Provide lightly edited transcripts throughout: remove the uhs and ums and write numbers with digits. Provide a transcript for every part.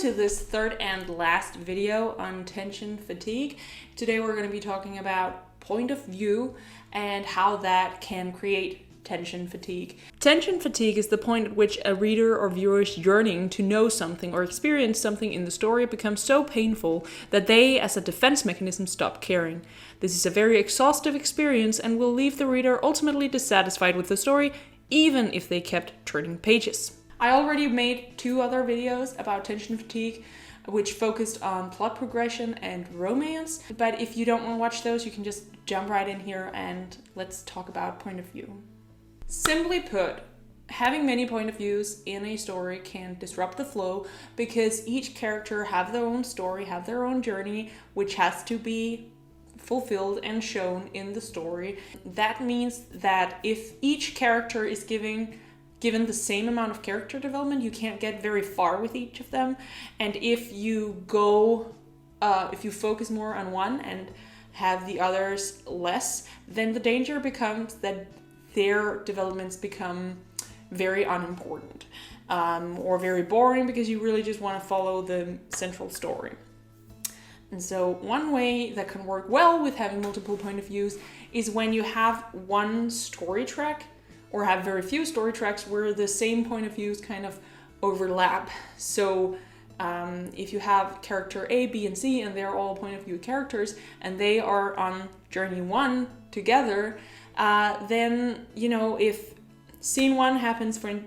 to this third and last video on tension fatigue. Today we're going to be talking about point of view and how that can create tension fatigue. Tension fatigue is the point at which a reader or viewer's yearning to know something or experience something in the story becomes so painful that they, as a defense mechanism, stop caring. This is a very exhaustive experience and will leave the reader ultimately dissatisfied with the story, even if they kept turning pages. I already made 2 other videos about tension fatigue, which focused on plot progression and romance. But if you don't want to watch those, you can just jump right in here and let's talk about point of view. Simply put, having many point of views in a story can disrupt the flow because each character have their own story, have their own journey, which has to be fulfilled and shown in the story. That means that if each character is given the same amount of character development, you can't get very far with each of them. And if you focus more on one and have the others less, then the danger becomes that their developments become very unimportant or very boring because you really just want to follow the central story. And so one way that can work well with having multiple point of views is when you have one story track or have very few story tracks where the same point of views kind of overlap. So if you have character A, B, and C, and they're all point of view characters, and they are on journey 1 together, then, if scene 1 happens from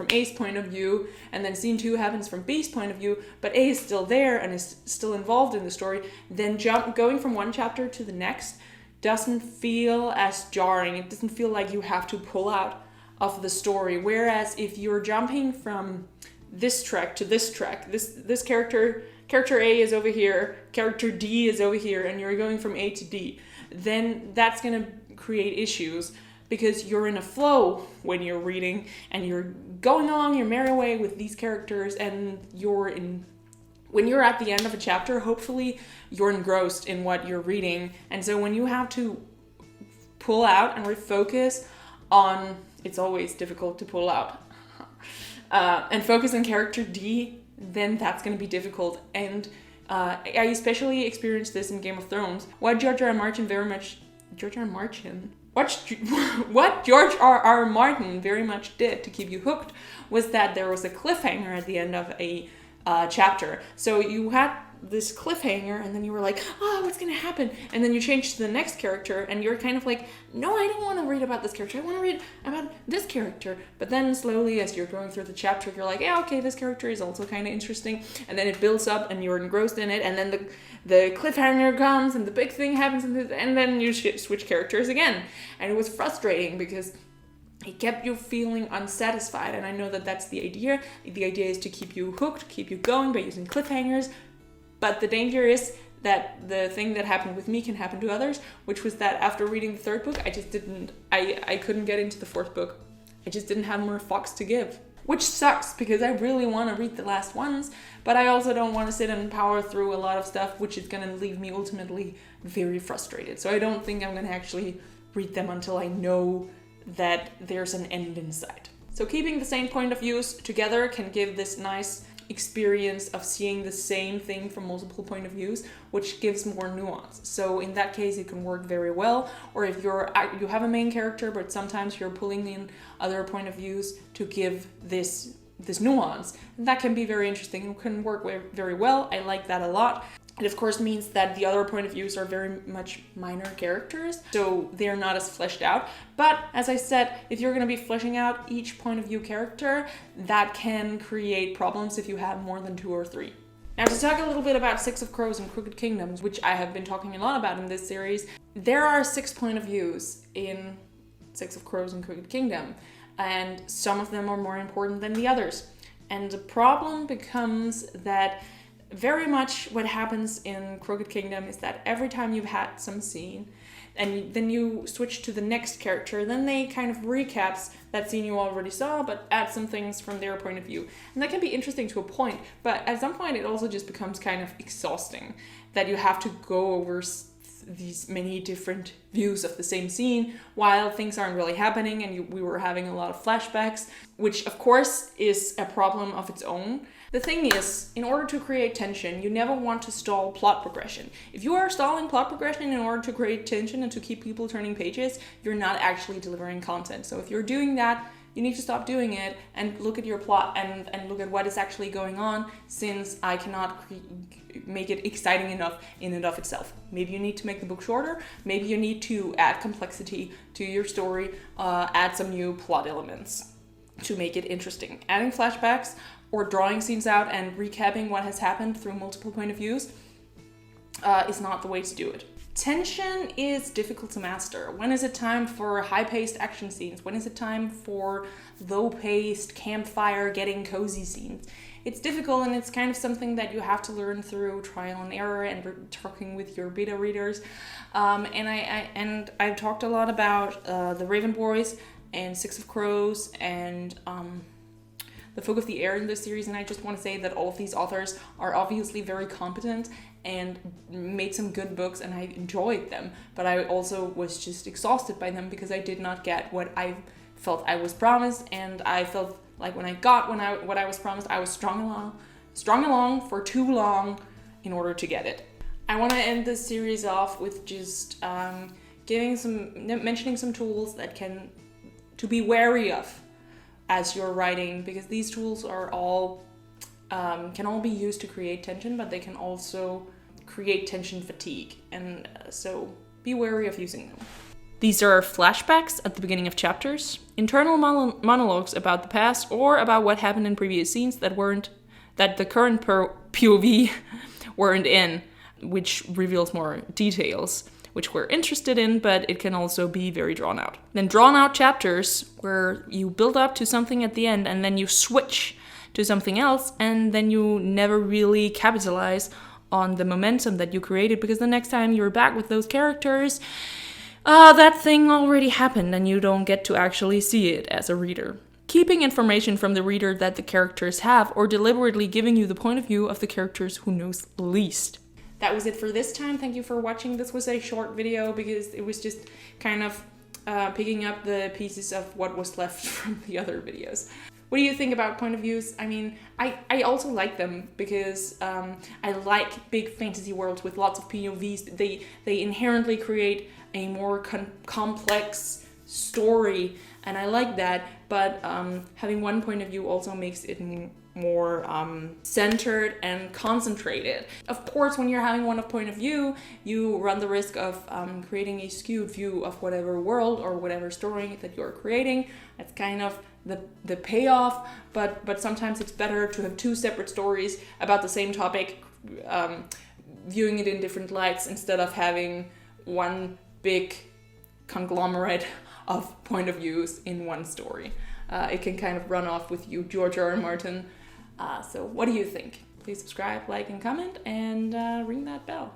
A's point of view, and then scene 2 happens from B's point of view, but A is still there and is still involved in the story, then going from one chapter to the next doesn't feel as jarring. It doesn't feel like you have to pull out of the story. Whereas if you're jumping from this track to this track, this character A is over here, character D is over here, and you're going from A to D, then that's going to create issues because you're in a flow when you're reading and you're going along your merry way with these characters, and when you're at the end of a chapter, hopefully you're engrossed in what you're reading. And so when you have to pull out and refocus on, it's always difficult to pull out, and focus on character D, then that's going to be difficult. And I especially experienced this in Game of Thrones. What George R. R. Martin very much did to keep you hooked was that there was a cliffhanger at the end of a chapter. So you had this cliffhanger and then you were like, oh, what's gonna happen? And then you change to the next character and you're kind of like, no, I don't want to read about this character, I want to read about this character. But then slowly as you're going through the chapter, you're like, yeah, okay, this character is also kind of interesting, and then it builds up and you're engrossed in it, and then the cliffhanger comes and the big thing happens, and then you switch characters again. And it was frustrating because it kept you feeling unsatisfied, and I know that that's the idea. The idea is to keep you hooked, keep you going by using cliffhangers, but the danger is that the thing that happened with me can happen to others, which was that after reading the 3rd book, I couldn't get into the 4th book. I just didn't have more fucks to give, which sucks because I really want to read the last ones, but I also don't want to sit and power through a lot of stuff, which is going to leave me ultimately very frustrated. So I don't think I'm going to actually read them until I know that there's an end in sight. So keeping the same point of views together can give this nice experience of seeing the same thing from multiple point of views, which gives more nuance. So in that case, it can work very well. Or if you have a main character, but sometimes you're pulling in other point of views to give this nuance, and that can be very interesting and can work very well. I like that a lot. It of course means that the other point of views are very much minor characters, so they're not as fleshed out. But as I said, if you're going to be fleshing out each point of view character, that can create problems if you have more than 2 or 3. Now to talk a little bit about Six of Crows and Crooked Kingdoms, which I have been talking a lot about in this series, there are 6 point of views in Six of Crows and Crooked Kingdom, and some of them are more important than the others. And the problem becomes that very much what happens in Crooked Kingdom is that every time you've had some scene and then you switch to the next character, then they kind of recaps that scene you already saw, but add some things from their point of view. And that can be interesting to a point, but at some point it also just becomes kind of exhausting that you have to go over these many different views of the same scene while things aren't really happening, and we were having a lot of flashbacks, which of course is a problem of its own. The thing is, in order to create tension, you never want to stall plot progression. If you are stalling plot progression in order to create tension and to keep people turning pages, you're not actually delivering content. So if you're doing that, you need to stop doing it and look at your plot and look at what is actually going on, since I cannot make it exciting enough in and of itself. Maybe you need to make the book shorter. Maybe you need to add complexity to your story, add some new plot elements to make it interesting. Adding flashbacks or drawing scenes out and recapping what has happened through multiple point of views is not the way to do it. Tension is difficult to master. When is it time for high-paced action scenes? When is it time for low-paced campfire getting cozy scenes? It's difficult, and it's kind of something that you have to learn through trial and error and talking with your beta readers. And I've talked a lot about the Raven Boys and Six of Crows and The Folk of the Air in this series, and I just want to say that all of these authors are obviously very competent and made some good books, and I enjoyed them, but I also was just exhausted by them because I did not get what I felt I was promised, and I felt like when I got what I was promised, I was strung along for too long in order to get it. I want to end this series off with just mentioning some tools that to be wary of as you're writing, because these tools are all can all be used to create tension, but they can also create tension fatigue, and so be wary of using them. These are flashbacks at the beginning of chapters, internal monologues about the past or about what happened in previous scenes that the current POV weren't in, which reveals more details which we're interested in, but it can also be very drawn out. Then drawn out chapters where you build up to something at the end and then you switch to something else, and then you never really capitalize on the momentum that you created, because the next time you're back with those characters, that thing already happened and you don't get to actually see it as a reader. Keeping information from the reader that the characters have, or deliberately giving you the point of view of the characters who knows least. That was it for this time. Thank you for watching. This was a short video because it was just kind of picking up the pieces of what was left from the other videos. What do you think about point of views? I mean, I also like them because I like big fantasy worlds with lots of POVs. They inherently create a more complex story, and I like that, but having one point of view also makes it more centered and concentrated. Of course, when you're having one point of view, you run the risk of creating a skewed view of whatever world or whatever story that you're creating. That's kind of the payoff, but sometimes it's better to have two separate stories about the same topic, viewing it in different lights, instead of having one big conglomerate of point of views in one story. It can kind of run off with you, George R. R. Martin. So what do you think? Please subscribe, like, and comment, and ring that bell.